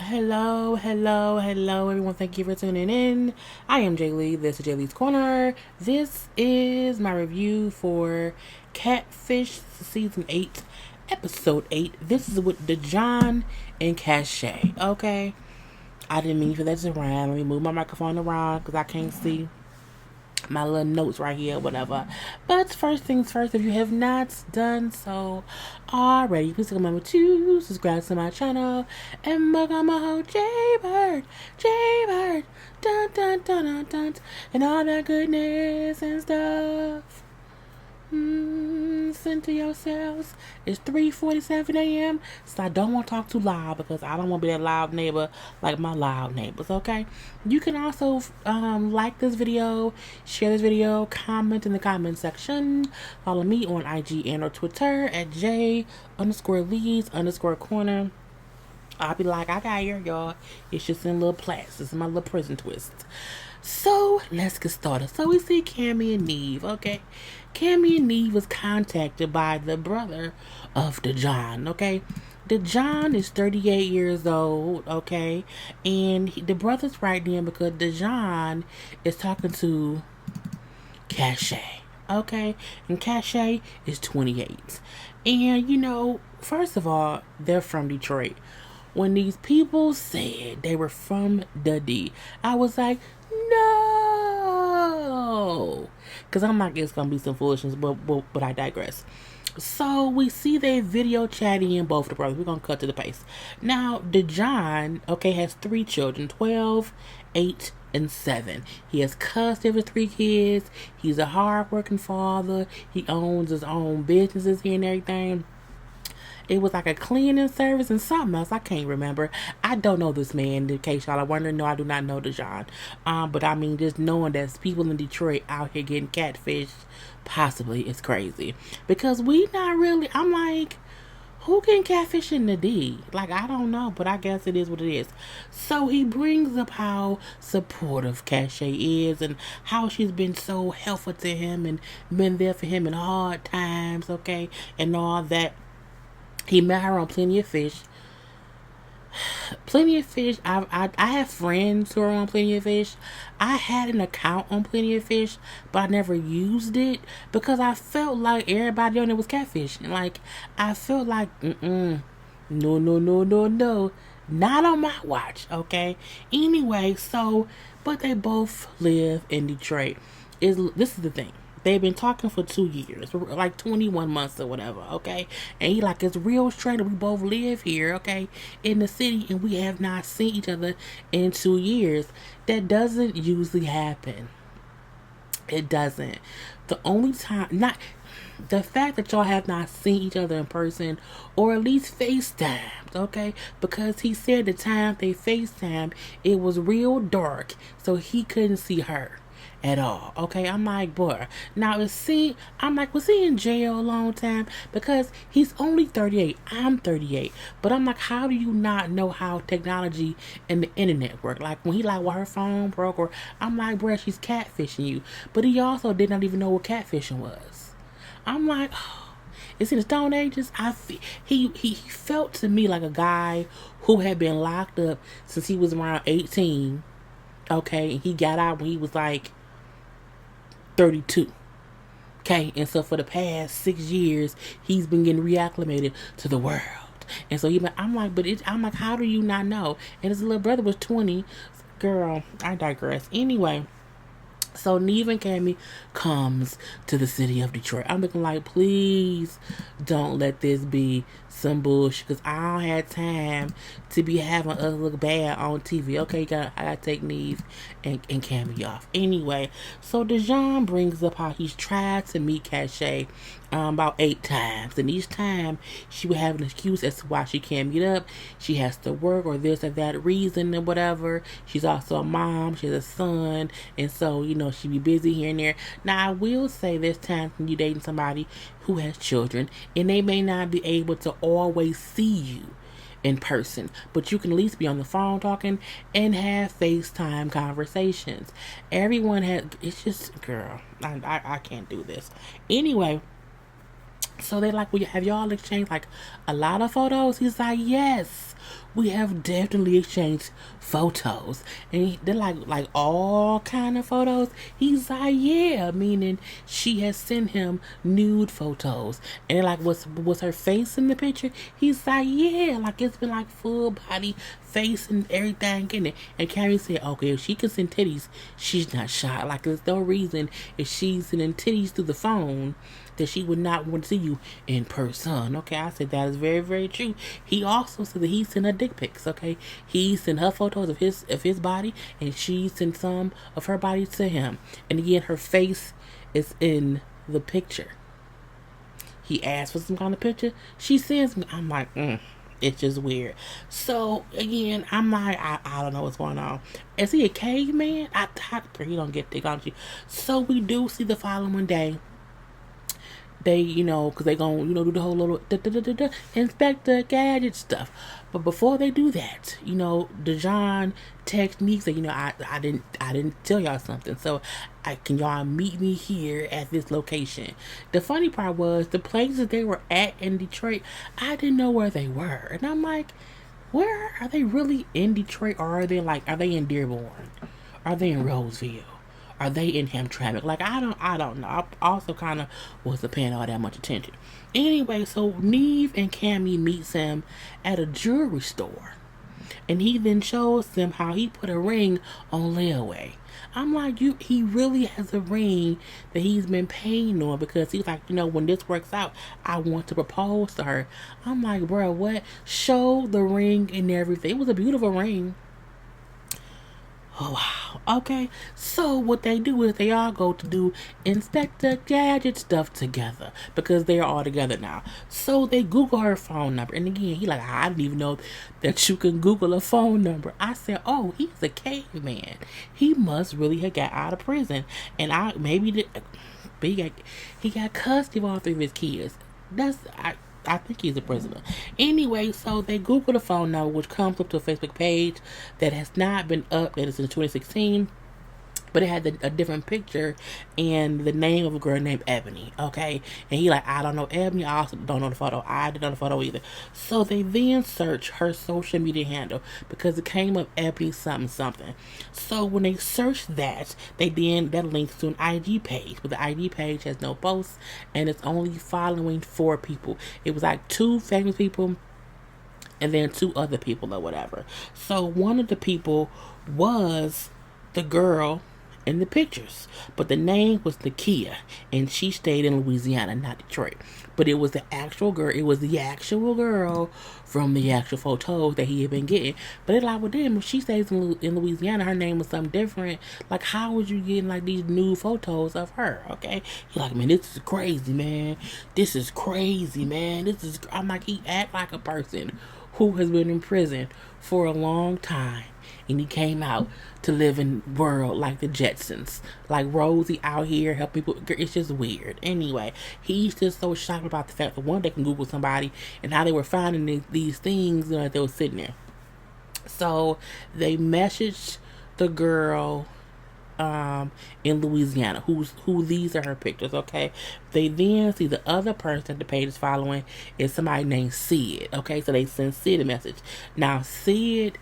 Hello, everyone. Thank you for tuning in. I am JayLee. This is JLeesCorner. This is my review for Catfish Season 8, Episode 8. This is with DeJohn and Cashay. Okay? I didn't mean for that to rhyme. Let me move my microphone around because I can't see my little notes right here, whatever. But first things first, if you have not done so already, please take a moment to subscribe to my channel and welcome my whole JayBird, dun dun dun dun dun, and all that goodness and stuff. Listen to yourselves. It's 3:47 a.m. So I don't want to talk too loud because I don't want to be that loud neighbor like my loud neighbors. Okay. You can also like this video, share this video, comment in the comment section. Follow me on IG and or Twitter at J_Lees_Corner. I'll be like, I got here, y'all. It's just in little plats. This is my little prison twist. So let's get started. So we see Kamie and Nev. Okay, Kamie and Nev was contacted by the brother of DeJohn. Okay, DeJohn is 38 years old. Okay, and the brother's writing in because DeJohn is talking to Cashay. Okay, and Cashay is 28. And first of all, they're from Detroit. When these people said they were from the D, I was like, no, because I'm like, it's gonna be some foolishness, but I digress. So we see they video chatting in both the brothers. We're gonna cut to the pace. Now, DeJohn, has 3 children, 12, 8, and 7. He has custody of his 3 kids. He's a hard-working father. He owns his own businesses here and everything. It was like a cleaning service and something else. I can't remember. I don't know this man. In case y'all are wondering, no, I do not know DeJohn. But I mean, just knowing that people in Detroit out here getting catfish, possibly, is crazy. Because we not really, I'm like, who can catfish in the D? Like, I don't know, but I guess it is what it is. So he brings up how supportive Cashay is and how she's been so helpful to him and been there for him in hard times, and all that. He met her on Plenty of Fish. Plenty of Fish. I have friends who are on Plenty of Fish. I had an account on Plenty of Fish, but I never used it because I felt like everybody on it was catfishing. Like, I felt like, no, not on my watch. Okay. Anyway, but they both live in Detroit. This is the thing. They've been talking for 2 years, like 21 months or whatever, And he like, it's real strange that we both live here, in the city, and we have not seen each other in 2 years. That doesn't usually happen. It doesn't. The only time, not the fact that y'all have not seen each other in person, or at least FaceTimed, because he said the time they FaceTimed, it was real dark, so he couldn't see her at all. I'm like, boy. Now was he in jail a long time? Because he's only 38. I'm 38. But I'm like, how do you not know how technology and the internet work? Like, when he like, well, her phone broke, or I'm like, bruh, she's catfishing you. But he also did not even know what catfishing was. I'm like, oh, it's in the Stone Ages. He felt to me like a guy who had been locked up since he was around 18. And he got out when he was like 32. And so for the past 6 years, he's been getting reacclimated to the world. And so I'm like, how do you not know? And his little brother was 20. Girl, I digress. Anyway, so Nev and Kamie comes to the city of Detroit. I'm looking like, please don't let this be some bullshit, because I don't have time to be having us look bad on TV. I gotta take Nev and Kamie off. Anyway, so DeJohn brings up how he's tried to meet Cashay about 8 times, and each time she would have an excuse as to why she can't meet up. She has to work or this or that reason or whatever. She's also a mom. She has a son, and so she be busy here and there. Now I will say, there's times when you're dating somebody who has children, and they may not be able to always see you in person, but you can at least be on the phone talking and have FaceTime conversations. Everyone has, it's just, girl, I can't do this. Anyway, so they like, well, have y'all exchanged like a lot of photos? He's like, yes, we have definitely exchanged photos. And they're like all kind of photos. He's like, yeah, meaning she has sent him nude photos. And they're like, was her face in the picture? He's like, yeah, like it's been like full body, face and everything in it. And Kamie said, okay, if she can send titties, she's not shy. Like there's no reason if she's sending titties through the phone that she would not want to see you in person. Okay, I said that is very, very true. He also said that he sent her dick pics. Okay, he sent her photos of his body, and she sent some of her body to him. And again, her face is in the picture. He asked for some kind of picture. She sends me. I'm like, it's just weird. So again, I'm like, I don't know what's going on. Is he a caveman? He don't get technology. So we do see the following day. They, because they gonna, do the whole little Inspector Gadget stuff. But before they do that, DeJohn text me, say, I didn't tell y'all something. So can y'all meet me here at this location? The funny part was the places they were at in Detroit, I didn't know where they were. And I'm like, where are they really in Detroit, or are they in Dearborn? Are they in Roseville? Are they in Hamtramck? Like, I don't know. I also kind of wasn't paying all that much attention. Anyway, so Nev and Kamie meets him at a jewelry store. And he then shows them how he put a ring on layaway. I'm like, he really has a ring that he's been paying on, because he's like, when this works out, I want to propose to her. I'm like, bro, what? Show the ring and everything. It was a beautiful ring. Oh, wow. Okay. So what they do is they all go to do Inspector Gadget stuff together, because they're all together now. So they Google her phone number. And again, he like, I didn't even know that you can Google a phone number. I said, oh, he's a caveman. He must really have got out of prison. And but he got custody of all three of his kids. I think he's a prisoner. Anyway, so they Google the phone number, which comes up to a Facebook page that has not been updated since 2016. But it had a different picture and the name of a girl named Ebony, okay? And he like, I don't know Ebony. I also don't know the photo. I didn't know the photo either. So they then search her social media handle, because it came up Ebony something. So when they search that links to an IG page. But the IG page has no posts, and it's only following 4 people. It was like 2 famous people and then 2 other people or whatever. So one of the people was the girl in the pictures, but the name was Nakia, and she stayed in Louisiana, not Detroit. But it was the actual girl. It was the actual girl from the actual photos that he had been getting. But it's like, well, damn, if she stays in Louisiana, her name was something different. Like, how was you getting like these new photos of her? Okay, he's like, man, this is crazy, man. This is crazy, man. I'm like, he act like a person who has been in prison for a long time, and he came out to live in world like the Jetsons, like Rosie out here helping people. It's just weird. Anyway, he's just so shocked about the fact that one, they can Google somebody, and how they were finding these things, that they were sitting there. So they messaged the girl in Louisiana, who these are her pictures, okay? They then see the other person the page is following is somebody named Sid, okay? So they send Sid a message. Now Sid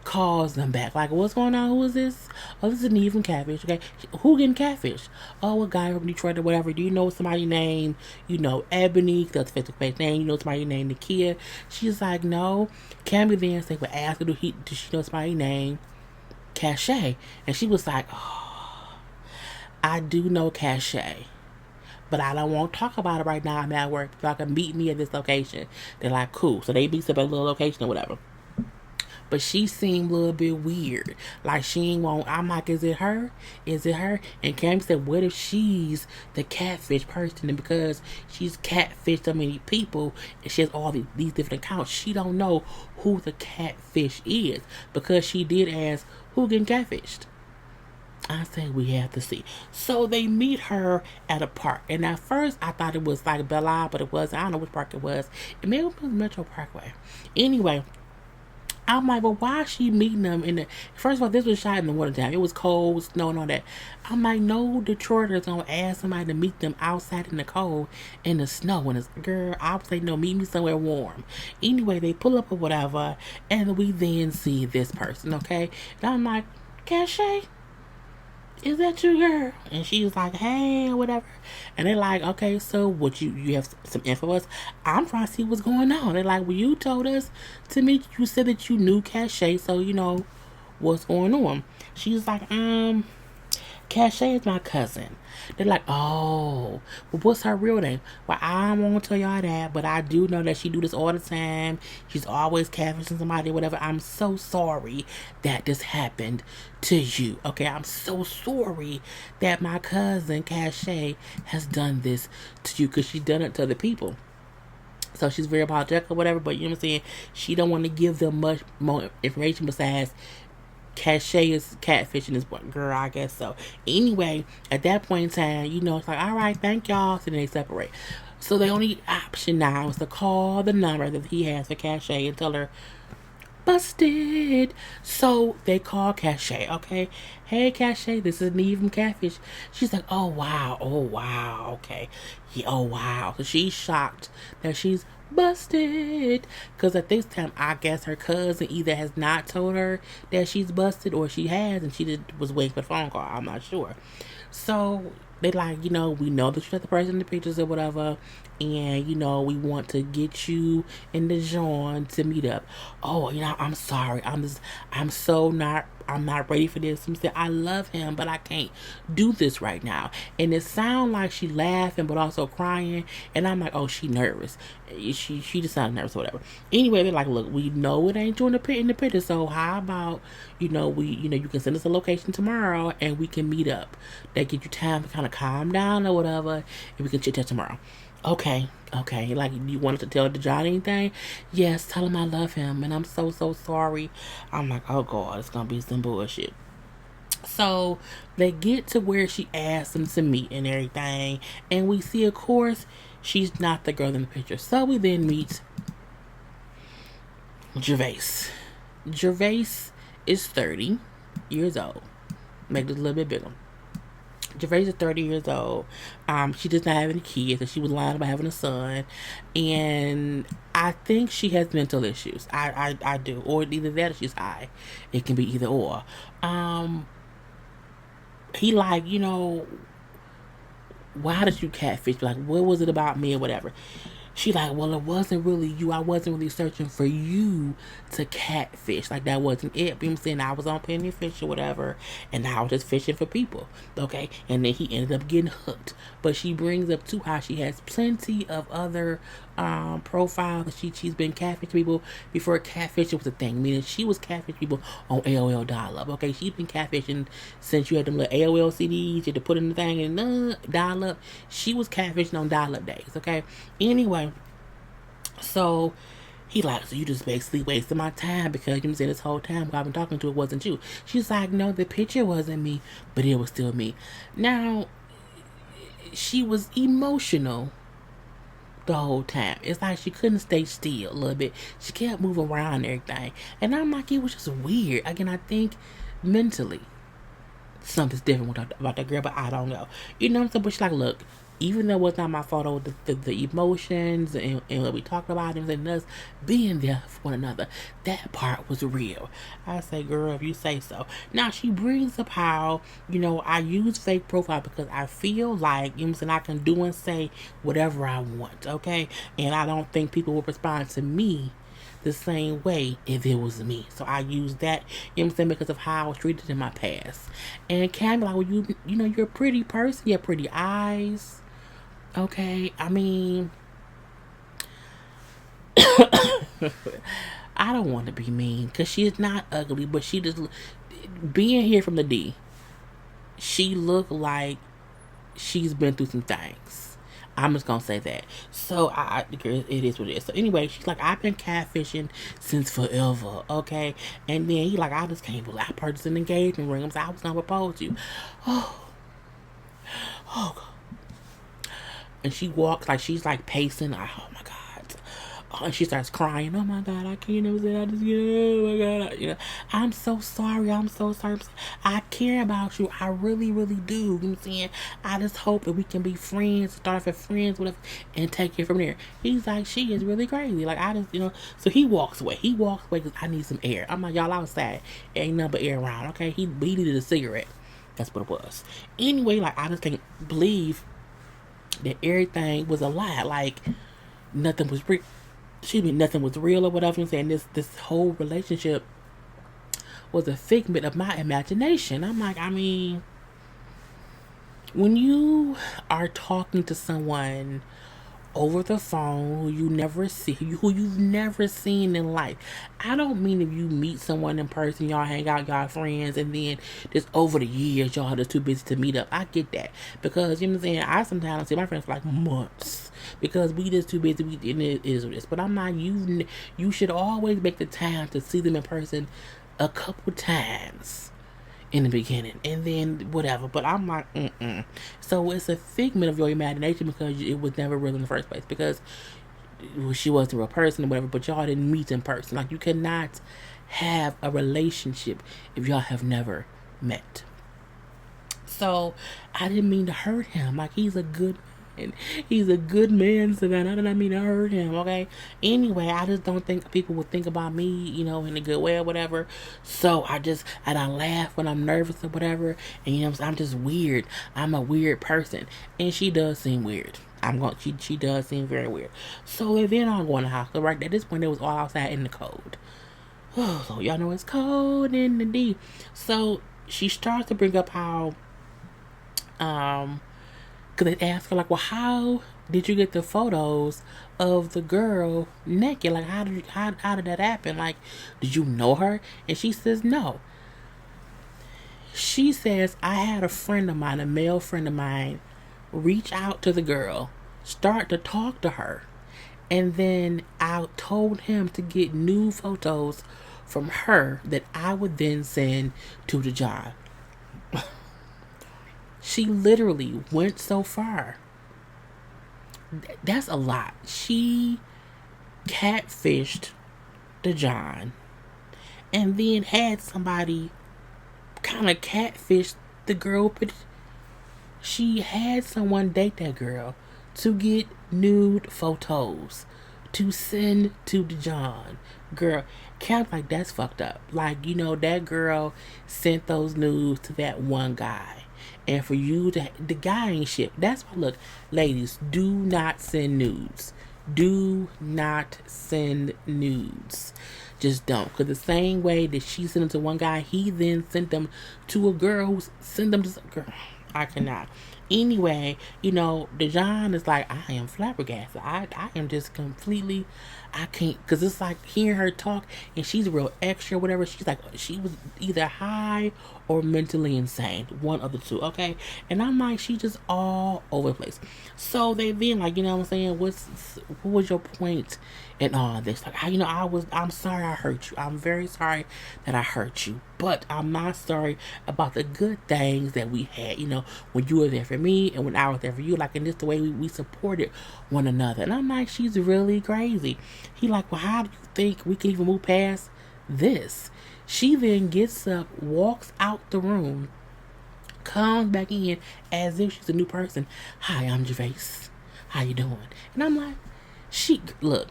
calls them back, like, what's going on? Who is this? Oh, this is Nev and Catfish, okay? Who getting Catfish? Oh, a guy from Detroit or whatever. Do you know somebody named, Ebony? That's the Facebook page name. You know somebody named Nakia? She's like, no. Kamie then say, well, ask her, does she know somebody named Cashay? And she was like, oh, I do know Cashay, but I don't want to talk about it right now. I'm at work. Y'all can meet me at this location. They're like, cool. So they meet up at a little location or whatever. But she seemed a little bit weird. Like, she ain't want. I'm like, is it her? Is it her? And Kamie said, what if she's the catfish person? And because she's catfished so many people, and she has all these different accounts, she don't know who the catfish is. Because she did ask, who getting catfished? I said, we have to see. So they meet her at a park. And at first, I thought it was like Belle Isle, but it wasn't. I don't know which park it was. It may have been Metro Parkway. Anyway, I'm like, well, why is she meeting them in the... First of all, this was shot in the wintertime. It was cold, snow, and all that. I'm like, no Detroiters gonna ask somebody to meet them outside in the cold, in the snow. And it's, girl, I would say, no, meet me somewhere warm. Anyway, they pull up or whatever, and we then see this person, okay? And I'm like, Cashay, is that you, girl? And she's like, hey, or whatever. And they're like, okay, so what, you have some info for us? I'm trying to see what's going on. They're like, well, you told us to meet, you said that you knew Cashay, so you know what's going on. She's like, Cashay is my cousin. They're like, oh, well, what's her real name? Well, I won't tell y'all that, but I do know that she do this all the time. She's always catfishing somebody, whatever. I'm so sorry that this happened to you. Okay, I'm so sorry that my cousin Cashay has done this to you, because she's done it to other people. So she's very apologetic or whatever, but you know what I'm saying? She don't want to give them much more information besides Cashay is catfishing this one. Girl, I guess so. Anyway, at that point in time, you know, it's like, all right, thank y'all. So then they separate. So the only option now is to call the number that he has for Cashay and tell her, busted. So they call Cashay, okay? Hey, Cashay, this is Nev from Catfish. She's like, oh, wow, okay. Yeah, oh, wow. So she's shocked that she's busted, because at this time I guess her cousin either has not told her that she's busted, or she has and she just was waiting for the phone call. I'm not sure. So they like, you know, we know that you're not the person in the pictures or whatever, and you know, we want to get you and DeJohn to meet up. Oh, you know, I'm sorry, I'm not ready for this. I'm saying, I love him, but I can't do this right now. And it sounds like she laughing, but also crying. And I'm like, oh, she nervous. She just sounded nervous or whatever. Anyway, they're like, look, we know it ain't you in the picture. So how about, you can send us a location tomorrow and we can meet up. That give you time to kind of calm down or whatever, and we can chit chat tomorrow. Okay. Like, you wanted to tell DeJohn anything? Yes, tell him I love him, and I'm so sorry. I'm like, oh God, it's gonna be some bullshit. So they get to where she asked them to meet and everything, and we see, of course, she's not the girl in the picture. So we then meet Gervais. Gervais is 30 years old. Make this a little bit bigger. Gervais is 30 years old. She does not have any kids, and she was lying about having a son. And I think she has mental issues. I do. Or either that or she's high. It can be either or. He like, you know, why did you catfish? Like, what was it about me or whatever? She like, well, it wasn't really you. I wasn't really searching for you to catfish. Like, that wasn't it. You know what I'm saying? I was on Penny Fish or whatever, and I was just fishing for people. Okay? And then he ended up getting hooked. But she brings up, too, how she has plenty of other profiles. She's been catfishing people before catfishing was a thing. Meaning she was catfishing people on AOL dial-up. Okay? She's been catfishing since you had them little AOL CDs. You had to put in the thing and dial-up. She was catfishing on dial-up days. Okay? Anyway. So he like, so you just basically wasted my time, because you know what I'm saying, this whole time I've been talking to, it wasn't you. She's like, no, the picture wasn't me, but it was still me. Now, she was emotional the whole time. It's like she couldn't stay still a little bit. She kept moving around and everything. And I'm like, it was just weird. Again, I think mentally something's different about that girl, but I don't know. You know what I'm saying? But she's like, look, even though it was not my fault, the emotions and what we talked about and us being there for one another, that part was real. I say, girl, if you say so. Now, she brings up how, you know, I use fake profile because I feel like, you know what I'm saying, I can do and say whatever I want, okay? And I don't think people will respond to me the same way if it was me. So I use that, you know what I'm saying, because of how I was treated in my past. And Kamie, like, well, you know, you're a pretty person, you have pretty eyes. Okay, I mean, I don't want to be mean, because she is not ugly, but she just, being here from the D, she looked like she's been through some things. I'm just gonna say that. So it is what it is. So anyway, she's like, I've been catfishing since forever, okay? And then he like, I just can't believe I purchased an engagement ring. I was gonna propose to you. Oh God. And she walks like she's like pacing. Oh my God. Oh, and she starts crying. Oh my God, I can't ever say I just oh my God, I'm so sorry. I'm so sorry. I care about you. I really, really do. You know what I'm saying? I just hope that we can be friends, start for friends, whatever, and take it from there. He's like, she is really crazy. Like I just. So he walks away. He walks away because I need some air. I'm like, y'all outside, ain't nothing but air around. Okay, he needed a cigarette. That's what it was. Anyway, like I just can't believe that everything was a lie. Like nothing was real. Nothing was real or whatever. I'm saying this whole relationship was a figment of my imagination. I'm like, I mean, when you are talking to someone over the phone who you've never seen in life. I don't mean if you meet someone in person, y'all hang out, y'all friends, and then just over the years y'all just too busy to meet up. I get that because you know what I'm saying. I sometimes see my friends for like months because we just too busy. It is what it is. But I'm not. You should always make the time to see them in person a couple times in the beginning and then whatever, but I'm like so it's a figment of your imagination because it was never real in the first place because she wasn't a real person or whatever, but y'all didn't meet in person. Like you cannot have a relationship if y'all have never met. So I didn't mean to hurt him. Like he's a good man. He's a good man, Savannah. I didn't mean to hurt him, okay? Anyway, I just don't think people would think about me, in a good way or whatever. So I laugh when I'm nervous or whatever. And I'm just weird. I'm a weird person. And she does seem weird. She does seem very weird. So then I'll go in the house. So right at this point, it was all outside in the cold. So y'all know it's cold in the D. So she starts to bring up how because they ask her, like, well, how did you get the photos of the girl naked? Like, how did that happen? Like, did you know her? And she says, no. She says, I had a male friend of mine, reach out to the girl, start to talk to her. And then I told him to get new photos from her that I would then send to DeJohn. She literally went so far. That's a lot. She catfished DeJohn and then had somebody kind of catfish the girl. But she had someone date that girl to get nude photos to send to DeJohn. Girl, Cap, like, that's fucked up. Like, that girl sent those nudes to that one guy. And for you the guy ain't shit. That's why, look, ladies, do not send nudes. Do not send nudes. Just don't. Because the same way that she sent them to one guy, he then sent them to a girl who sent them to some girl. I cannot. Anyway, DeJohn is like, I am flabbergasted. I am just completely, I can't, because it's like hearing her talk and she's real extra, whatever. She's like, she was either high or mentally insane. One of the two, okay? And I'm like, she just all over the place. So they then, like, what I'm saying? What was your point in all this? Like, I'm sorry I hurt you. I'm very sorry that I hurt you. But I'm not sorry about the good things that we had, when you were there for me and when I was there for you. Like, and just the way we supported one another. And I'm like, she's really crazy. He like, well, how do you think we can even move past this? She then gets up, walks out the room, comes back in as if she's a new person. Hi, I'm Gervais. How you doing? And I'm like, look,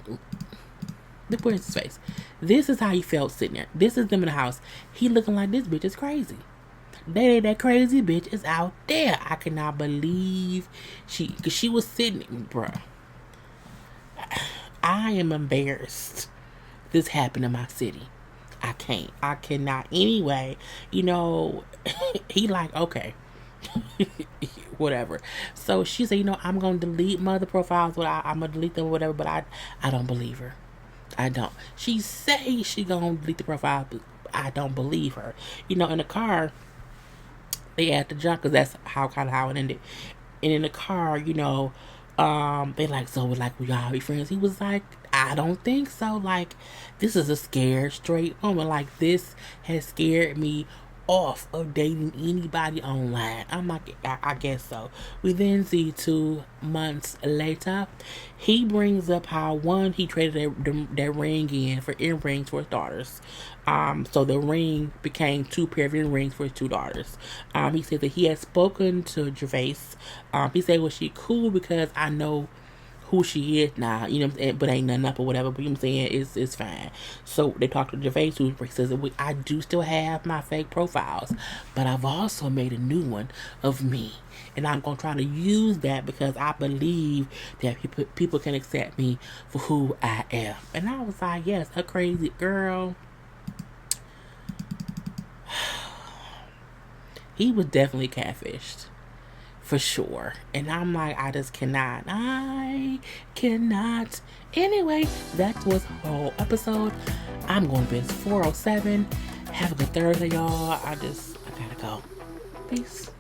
where's his face? This is how he felt sitting there. This is them in the house. He looking like, this bitch is crazy. That crazy bitch is out there. I cannot believe because she was sitting, bruh. I am embarrassed this happened in my city. I cannot. Anyway, he like, okay. Whatever. So she said, I'm going to delete my other profiles. I'm going to delete them or whatever, but I don't believe her. I don't. She say she going to delete the profile, but I don't believe her. In the car, they had to jump because that's how it ended. And in the car, they like, so like, we all be friends. He was like, I don't think so. Like, this is a scared straight woman. Like, this has scared me off of dating anybody online. I'm like, I guess so. We then see 2 months later, he brings up how one, he traded that ring in for earrings for his daughters. So the ring became 2 pair of earrings for his 2 daughters. He said that he had spoken to Gervais. He said, well, she cool because I know who she is now, you know what I'm saying, but ain't nothing up or whatever, but you know what I'm saying, it's fine. So they talked to Gervais, who says, I do still have my fake profiles, but I've also made a new one of me, and I'm going to try to use that because I believe that people can accept me for who I am. And I was like, yes, a crazy girl. He was definitely catfished. For sure. And I'm like, I cannot. Anyway, that was the whole episode. I'm going to bed 4:07. Have a good Thursday, y'all. I gotta go. Peace.